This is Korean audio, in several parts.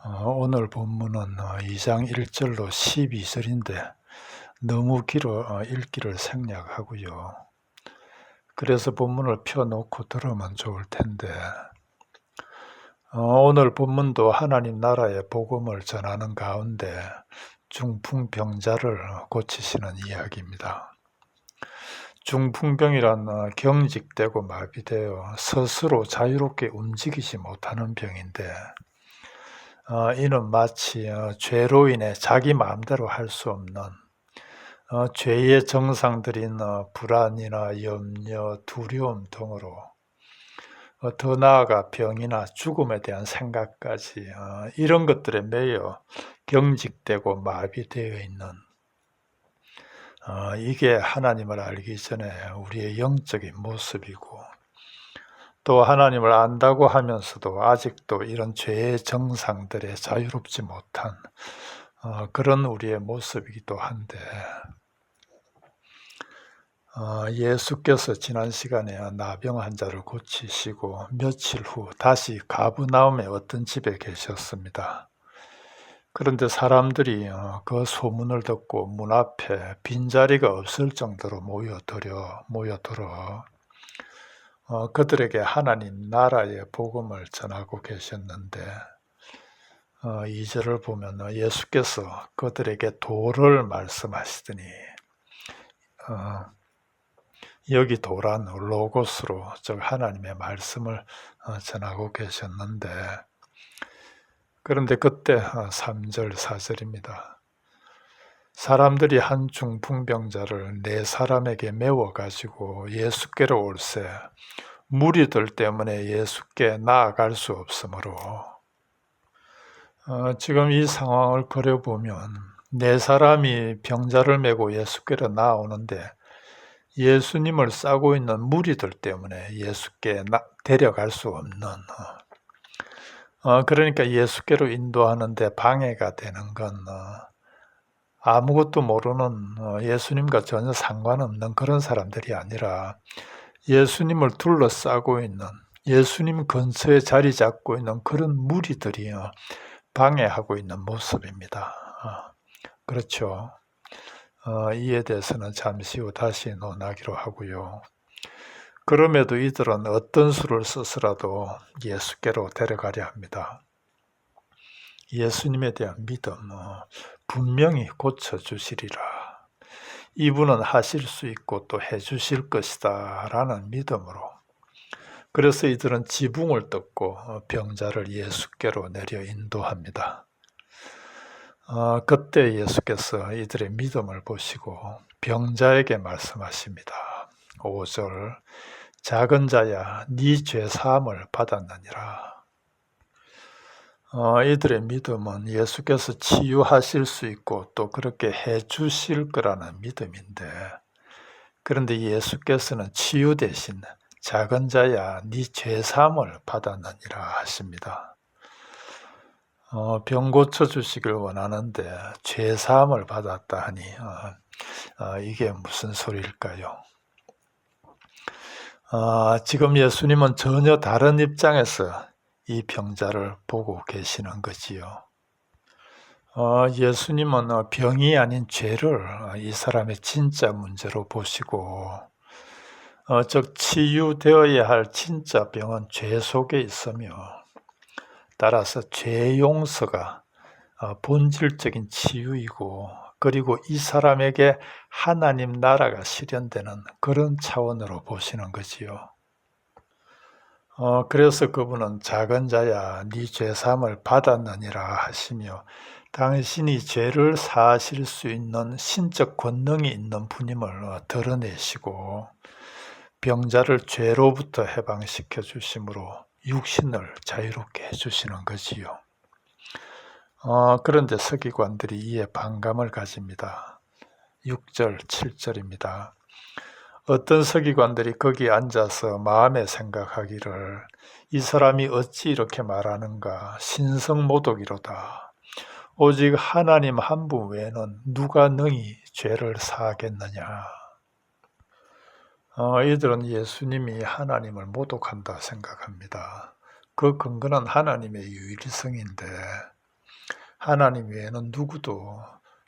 오늘 본문은 2장 1절로 12절인데 너무 길어 읽기를 생략하고요. 그래서 본문을 펴놓고 들으면 좋을 텐데 오늘 본문도 하나님 나라의 복음을 전하는 가운데 중풍병자를 고치시는 이야기입니다. 중풍병이란 경직되고 마비되어 스스로 자유롭게 움직이지 못하는 병인데 이는 마치 죄로 인해 자기 마음대로 할 수 없는 죄의 정상들인 불안이나 염려, 두려움 등으로 더 나아가 병이나 죽음에 대한 생각까지 이런 것들에 매여 경직되고 마비되어 있는 이게 하나님을 알기 전에 우리의 영적인 모습이고 또 하나님을 안다고 하면서도 아직도 이런 죄의 정상들에 자유롭지 못한 그런 우리의 모습이기도 한데 예수께서 지난 시간에 나병 환자를 고치시고 며칠 후 다시 가브나움의 어떤 집에 계셨습니다. 그런데 사람들이 그 소문을 듣고 문 앞에 빈자리가 없을 정도로 모여들어 그들에게 하나님 나라의 복음을 전하고 계셨는데 2절을 보면 예수께서 그들에게 도를 말씀하시더니 여기 도란 로고스로 즉 하나님의 말씀을 전하고 계셨는데 그런데 그때 3절 4절입니다. 사람들이 한 중풍병자를 4사람에게 메워가지고 예수께로 올세 무리들 때문에 예수께 나아갈 수 없으므로 지금 이 상황을 그려보면 4사람이 병자를 메고 예수께로 나오는데 예수님을 싸고 있는 무리들 때문에 예수께 데려갈 수 없는 그러니까 예수께로 인도하는데 방해가 되는 건 아무것도 모르는 예수님과 전혀 상관없는 그런 사람들이 아니라 예수님을 둘러싸고 있는 예수님 근처에 자리 잡고 있는 그런 무리들이 방해하고 있는 모습입니다. 그렇죠. 이에 대해서는 잠시 후 다시 논하기로 하고요. 그럼에도 이들은 어떤 수를 써서라도 예수께로 데려가려 합니다. 예수님에 대한 믿음, 분명히 고쳐주시리라. 이분은 하실 수 있고 또 해주실 것이다 라는 믿음으로 그래서 이들은 지붕을 뜯고 병자를 예수께로 내려 인도합니다. 그때 예수께서 이들의 믿음을 보시고 병자에게 말씀하십니다. 5절 작은 자야 네 죄 사함을 받았느니라. 이들의 믿음은 예수께서 치유하실 수 있고 또 그렇게 해주실 거라는 믿음인데 그런데 예수께서는 치유 대신 작은 자야 네 죄 사함을 받았느니라 하십니다. 병 고쳐주시길 원하는데 죄 사함을 받았다 하니 이게 무슨 소리일까요? 지금 예수님은 전혀 다른 입장에서 이 병자를 보고 계시는 거지요. 예수님은 병이 아닌 죄를 이 사람의 진짜 문제로 보시고 즉 치유되어야 할 진짜 병은 죄 속에 있으며 따라서 죄 용서가 본질적인 치유이고 그리고 이 사람에게 하나님 나라가 실현되는 그런 차원으로 보시는 거지요. 그래서 그분은 작은 자야 네 죄사함을 받았느니라 하시며 당신이 죄를 사하실 수 있는 신적 권능이 있는 분임을 드러내시고 병자를 죄로부터 해방시켜 주심으로 육신을 자유롭게 해주시는 거지요. 그런데 서기관들이 이에 반감을 가집니다. 6절, 7절입니다. 어떤 서기관들이 거기 앉아서 마음에 생각하기를 이 사람이 어찌 이렇게 말하는가 신성모독이로다. 오직 하나님 한 분 외에는 누가 능히 죄를 사하겠느냐. 이들은 예수님이 하나님을 모독한다 생각합니다. 그 근거는 하나님의 유일성인데 하나님 외에는 누구도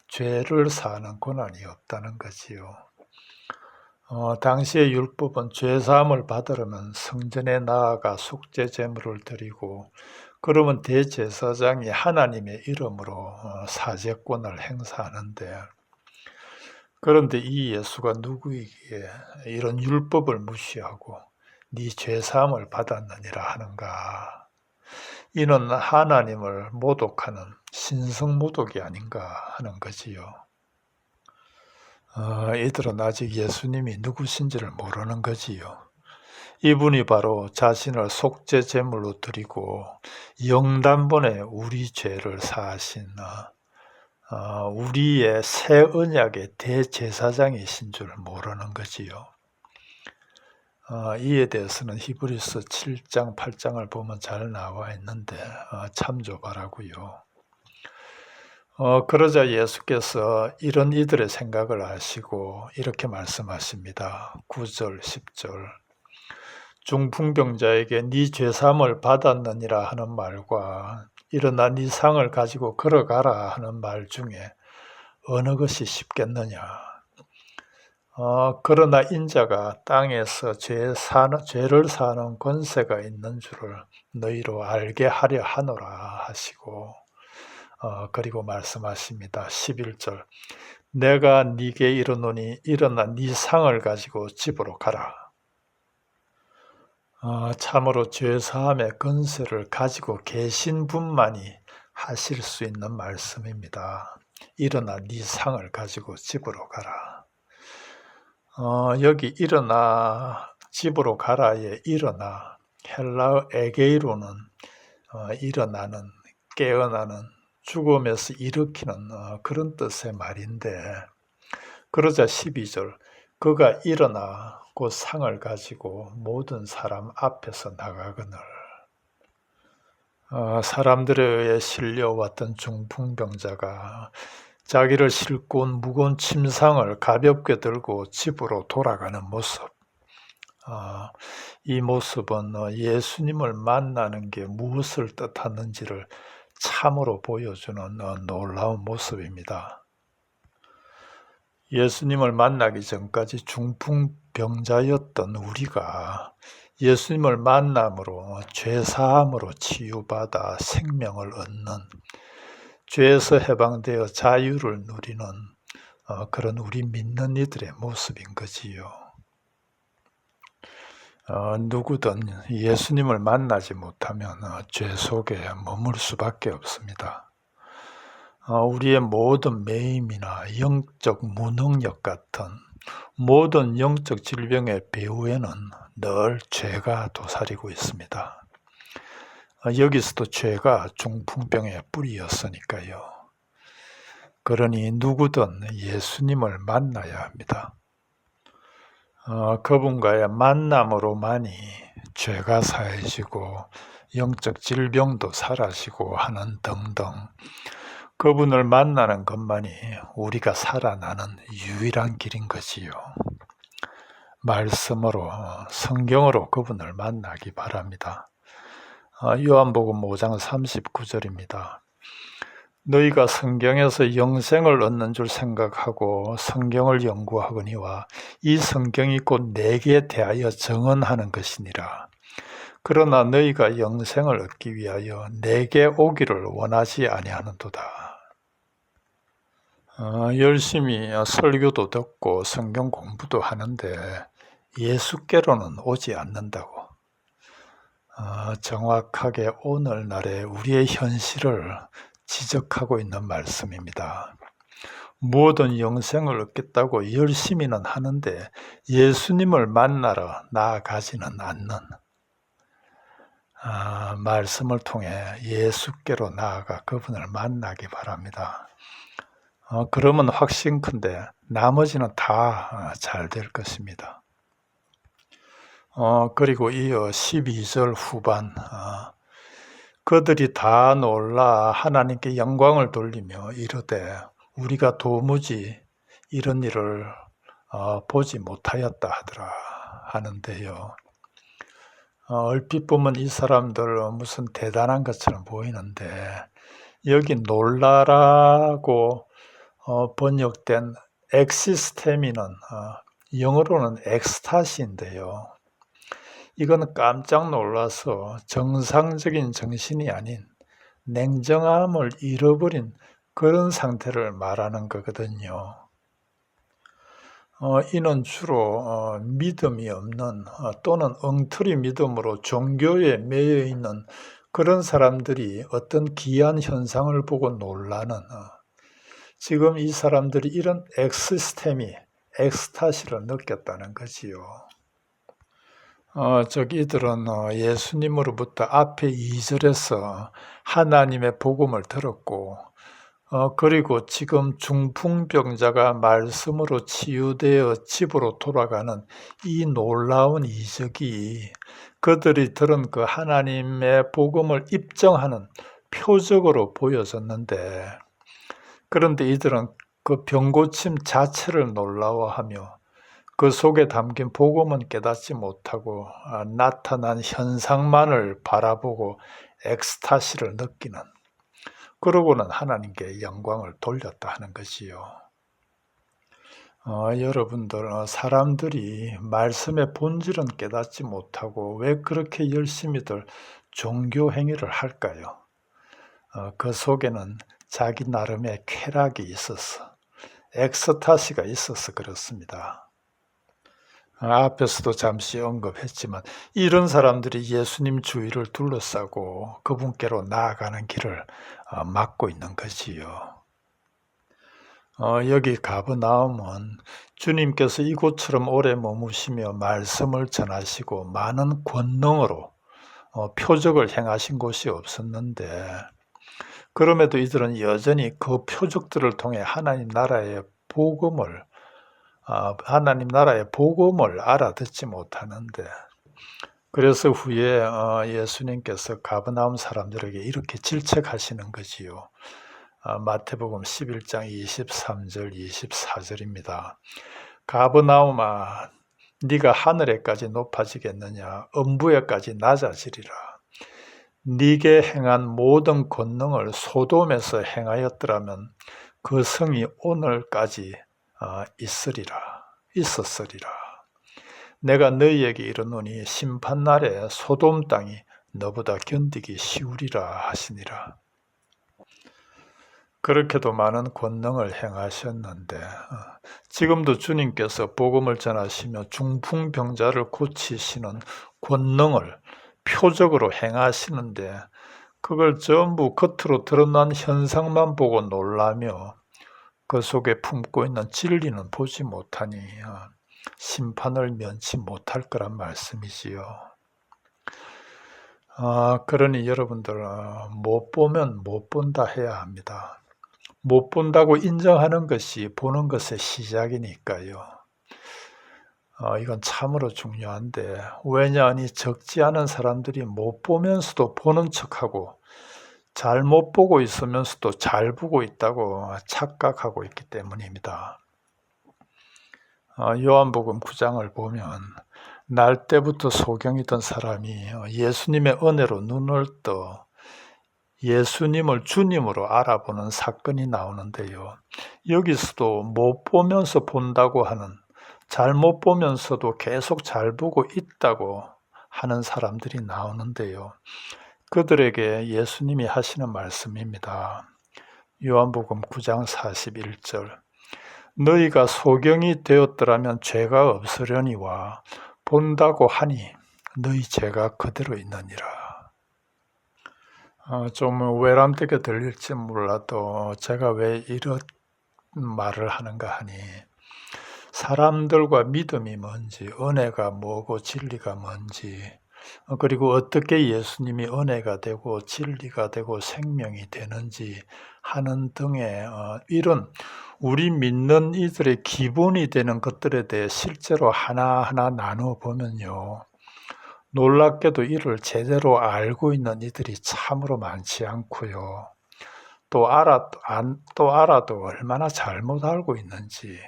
죄를 사하는 권한이 없다는 거지요. 당시의 율법은 죄사함을 받으려면 성전에 나아가 속죄 제물을 드리고, 그러면 대제사장이 하나님의 이름으로 사죄권을 행사하는데, 그런데 이 예수가 누구이기에 이런 율법을 무시하고 네 죄사함을 받았느니라 하는가? 이는 하나님을 모독하는 신성모독이 아닌가 하는 거지요. 이들은 아직 예수님이 누구신지를 모르는 거지요. 이분이 바로 자신을 속죄 제물로 드리고 영단번에 우리 죄를 사하신 우리의 새 언약의 대제사장이신 줄 모르는 거지요. 이에 대해서는 히브리서 7장 8장을 보면 잘 나와 있는데 참조 바라고요. 그러자 예수께서 이런 이들의 생각을 아시고 이렇게 말씀하십니다. 9절 10절 중풍병자에게 네 죄사함을 받았느니라 하는 말과 일어나 네 상을 가지고 걸어가라 하는 말 중에 어느 것이 쉽겠느냐. 그러나 인자가 땅에서 죄를 사는 권세가 있는 줄을 너희로 알게 하려 하노라 하시고, 그리고 말씀하십니다. 11절 내가 네게 이르노니 일어나 네 상을 가지고 집으로 가라. 참으로 죄사함의 권세를 가지고 계신 분만이 하실 수 있는 말씀입니다. 일어나 네 상을 가지고 집으로 가라. 여기 일어나 집으로 가라에 일어나 헬라어 에게이로는 일어나는, 깨어나는, 죽음에서 일으키는 그런 뜻의 말인데, 그러자 12절 그가 일어나 곧 상을 가지고 모든 사람 앞에서 나가거늘. 사람들에 의해 실려왔던 중풍병자가 자기를 싣고 온 무거운 침상을 가볍게 들고 집으로 돌아가는 모습. 이 모습은 예수님을 만나는 게 무엇을 뜻하는지를 참으로 보여주는 놀라운 모습입니다. 예수님을 만나기 전까지 중풍병자였던 우리가 예수님을 만남으로 죄사함으로 치유받아 생명을 얻는, 죄에서 해방되어 자유를 누리는 그런 우리 믿는 이들의 모습인 거지요. 누구든 예수님을 만나지 못하면 죄 속에 머물 수밖에 없습니다. 우리의 모든 매임이나 영적 무능력 같은 모든 영적 질병의 배후에는 늘 죄가 도사리고 있습니다. 여기서도 죄가 중풍병의 뿌리였으니까요. 그러니 누구든 예수님을 만나야 합니다. 그분과의 만남으로만이 죄가 사해지고 영적 질병도 사라지고 하는 등등, 그분을 만나는 것만이 우리가 살아나는 유일한 길인 거지요. 말씀으로, 성경으로 그분을 만나기 바랍니다. 요한복음 5장 39절입니다. 너희가 성경에서 영생을 얻는 줄 생각하고 성경을 연구하거니와 이 성경이 곧 내게 대하여 증언하는 것이니라. 그러나 너희가 영생을 얻기 위하여 내게 오기를 원하지 아니하는도다. 열심히 설교도 듣고 성경 공부도 하는데 예수께로는 오지 않는다고. 정확하게 오늘날의 우리의 현실을 지적하고 있는 말씀입니다. 모든 영생을 얻겠다고 열심히는 하는데 예수님을 만나러 나아가지는 않는, 말씀을 통해 예수께로 나아가 그분을 만나기 바랍니다. 그러면 확신컨대 나머지는 다 잘 될 것입니다. 그리고 이어 12절 후반, 그들이 다 놀라 하나님께 영광을 돌리며 이르되 우리가 도무지 이런 일을 보지 못하였다 하더라 하는데요. 얼핏 보면 이 사람들 무슨 대단한 것처럼 보이는데 여기 놀라라고 번역된 엑시스테미는 영어로는 엑스타시인데요. 이건 깜짝 놀라서 정상적인 정신이 아닌 냉정함을 잃어버린 그런 상태를 말하는 거거든요. 이는 주로 믿음이 없는 또는 엉터리 믿음으로 종교에 매여 있는 그런 사람들이 어떤 기이한 현상을 보고 놀라는 지금 이 사람들이 이런 엑스타시를 느꼈다는 거지요. 이들은 예수님으로부터 앞에 2절에서 하나님의 복음을 들었고 그리고 지금 중풍병자가 말씀으로 치유되어 집으로 돌아가는 이 놀라운 이적이 그들이 들은 그 하나님의 복음을 입증하는 표적으로 보여졌는데, 그런데 이들은 그 병고침 자체를 놀라워하며 그 속에 담긴 복음은 깨닫지 못하고 나타난 현상만을 바라보고 엑스타시를 느끼는, 그러고는 하나님께 영광을 돌렸다 하는 것이요. 여러분들, 사람들이 말씀의 본질은 깨닫지 못하고 왜 그렇게 열심히들 종교 행위를 할까요? 그 속에는 자기 나름의 쾌락이 있어서, 엑스타시가 있어서 그렇습니다. 앞에서도 잠시 언급했지만 이런 사람들이 예수님 주위를 둘러싸고 그분께로 나아가는 길을 막고 있는 거지요. 여기 가버나움은 주님께서 이곳처럼 오래 머무시며 말씀을 전하시고 많은 권능으로 표적을 행하신 곳이 없었는데, 그럼에도 이들은 여전히 그 표적들을 통해 하나님 나라의 복음을 알아듣지 못하는데, 그래서 후에 예수님께서 가버나움 사람들에게 이렇게 질책하시는 거지요. 마태복음 11장 23절 24절입니다. 가버나움아, 네가 하늘에까지 높아지겠느냐? 음부에까지 낮아지리라. 네게 행한 모든 권능을 소돔에서 행하였더라면 그 성이 오늘까지 있었으리라. 내가 너희에게 이르노니 심판날에 소돔 땅이 너보다 견디기 쉬우리라 하시니라. 그렇게도 많은 권능을 행하셨는데 지금도 주님께서 복음을 전하시며 중풍병자를 고치시는 권능을 표적으로 행하시는데, 그걸 전부 겉으로 드러난 현상만 보고 놀라며 그 속에 품고 있는 진리는 보지 못하니 심판을 면치 못할 거란 말씀이지요. 그러니 여러분들, 못 보면 못 본다 해야 합니다. 못 본다고 인정하는 것이 보는 것의 시작이니까요. 이건 참으로 중요한데, 왜냐하니 적지 않은 사람들이 못 보면서도 보는 척하고 잘 못 보고 있으면서도 잘 보고 있다고 착각하고 있기 때문입니다. 요한복음 9장을 보면 날 때부터 소경이던 사람이 예수님의 은혜로 눈을 떠 예수님을 주님으로 알아보는 사건이 나오는데요. 여기서도 못 보면서 본다고 하는, 잘못 보면서도 계속 잘 보고 있다고 하는 사람들이 나오는데요. 그들에게 예수님이 하시는 말씀입니다. 요한복음 9장 41절. 너희가 소경이 되었더라면 죄가 없으려니와 본다고 하니 너희 죄가 그대로 있느니라. 좀 외람되게 들릴지 몰라도 제가 왜 이런 말을 하는가 하니, 사람들과 믿음이 뭔지, 은혜가 뭐고 진리가 뭔지, 그리고 어떻게 예수님이 은혜가 되고 진리가 되고 생명이 되는지 하는 등의 이런 우리 믿는 이들의 기본이 되는 것들에 대해 실제로 하나하나 나누어 보면요, 놀랍게도 이를 제대로 알고 있는 이들이 참으로 많지 않고요. 또 알아도 얼마나 잘못 알고 있는지.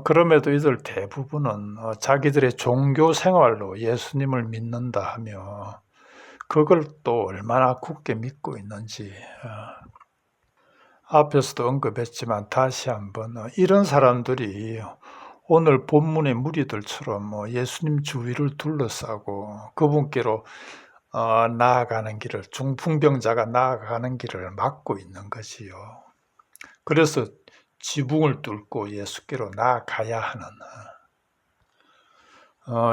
그럼에도 이들 대부분은 자기들의 종교 생활로 예수님을 믿는다 하며 그걸 또 얼마나 굳게 믿고 있는지 앞에서도 언급했지만 다시 한번 이런 사람들이 오늘 본문의 무리들처럼 예수님 주위를 둘러싸고 그분께로 나아가는 길을, 중풍병자가 나아가는 길을 막고 있는 거지요. 그래서 지붕을 뚫고 예수께로 나아가야 하는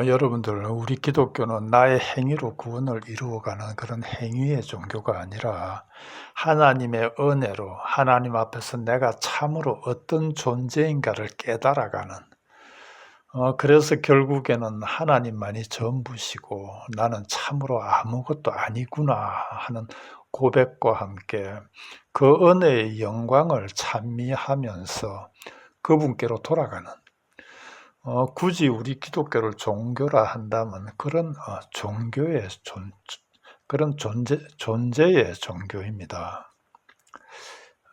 여러분들, 우리 기독교는 나의 행위로 구원을 이루어가는 그런 행위의 종교가 아니라 하나님의 은혜로 하나님 앞에서 내가 참으로 어떤 존재인가를 깨달아가는, 그래서 결국에는 하나님만이 전부시고 나는 참으로 아무것도 아니구나 하는 고백과 함께 그 은혜의 영광을 찬미하면서 그분께로 돌아가는, 굳이 우리 기독교를 종교라 한다면 그런 종교의 그런 존재의 종교입니다.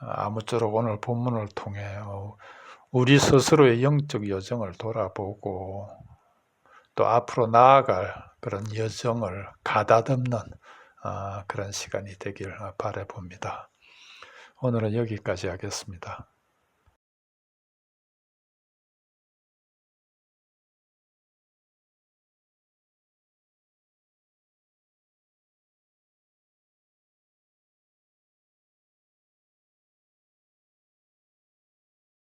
아무쪼록 오늘 본문을 통해 우리 스스로의 영적 여정을 돌아보고 또 앞으로 나아갈 그런 여정을 가다듬는 그런 시간이 되길 바라봅니다. 오늘은 여기까지 하겠습니다.